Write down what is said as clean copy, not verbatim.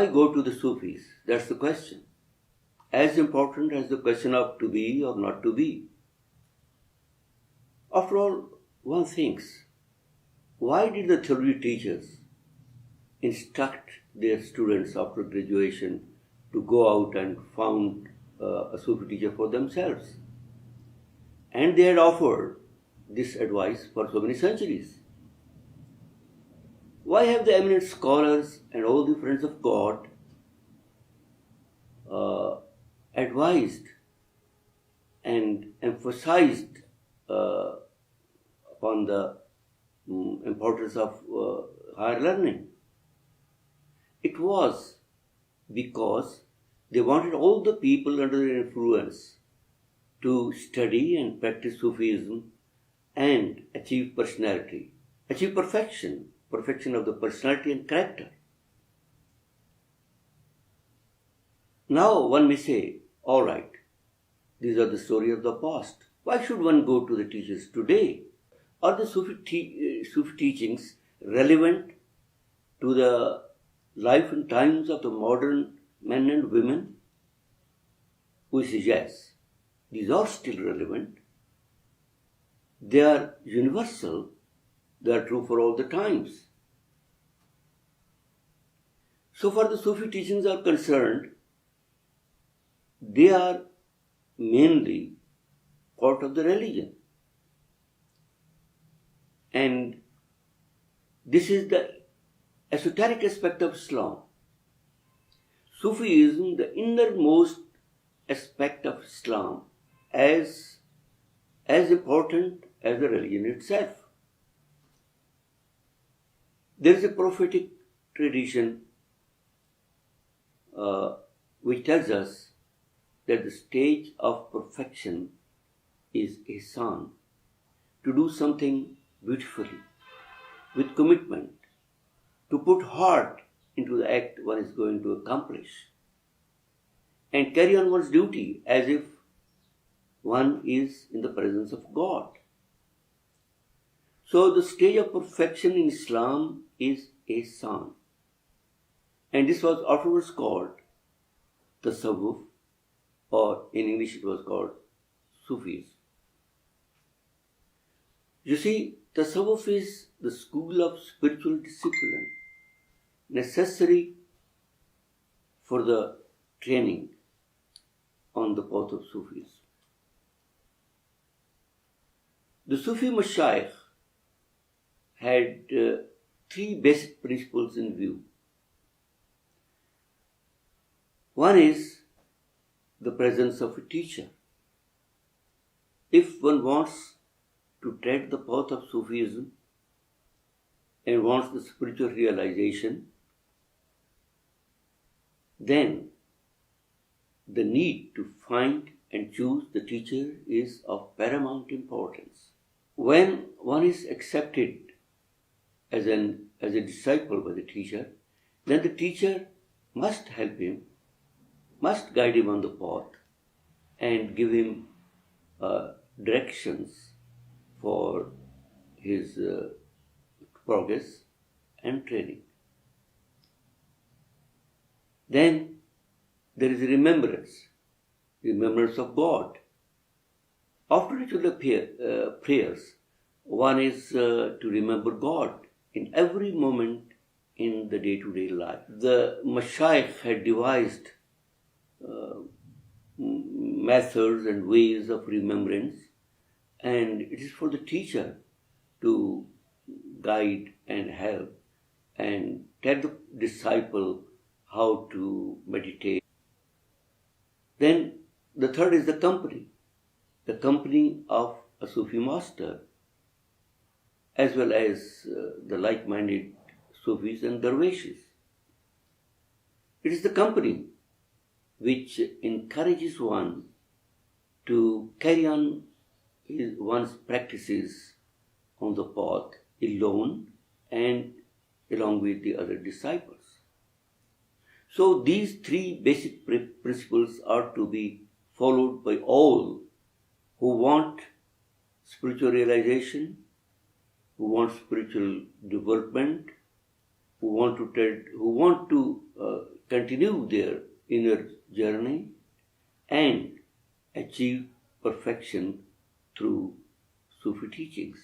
why go to the Sufis? That's the question. As important as the question of to be or not to be. After all, one thinks, why did the theory teachers instruct their students after graduation to go out and found a Sufi teacher for themselves? And they had offered this advice for so many centuries. Why have the eminent scholars and all the friends of God advised and emphasized upon the importance of higher learning? It was because they wanted all the people under their influence to study and practice Sufism and achieve personality, achieve perfection of the personality and character. Now one may say, all right, these are the story of the past. Why should one go to the teachers today? Are the Sufi teachings relevant to the life and times of the modern men and women? We say yes, these are still relevant. They are universal. They are true for all the times. So far the Sufi teachings are concerned, they are mainly part of the religion. And this is the esoteric aspect of Islam. Sufism, the innermost aspect of Islam, as important as the religion itself. There is a prophetic tradition which tells us that the stage of perfection is ihsan, to do something beautifully, with commitment, to put heart into the act one is going to accomplish, and carry on one's duty as if one is in the presence of God. So the stage of perfection in Islam is ihsan. And this was afterwards called tasawwuf, or in English it was called Sufism. You see, tasawwuf is the school of spiritual discipline necessary for the training on the path of Sufism. The Sufi Mashayikh had three basic principles in view. One is the presence of a teacher. If one wants to tread the path of Sufism and wants the spiritual realization, then the need to find and choose the teacher is of paramount importance. When one is accepted as a disciple by the teacher, then the teacher must help him, must guide him on the path and give him directions for his progress and training. Then there is remembrance of God. After each of the prayers, one is to remember God in every moment in the day-to-day life. The Mashayikh had devised methods and ways of remembrance, and it is for the teacher to guide and help and tell the disciple how to meditate. Then the third is the company of a Sufi master, as well as the like-minded Sufis and Darwishes. It is the company which encourages one to carry on one's practices on the path alone and along with the other disciples. So these three basic principles are to be followed by all who want spiritual realization, who want spiritual development, who want to continue their inner journey and achieve perfection through Sufi teachings.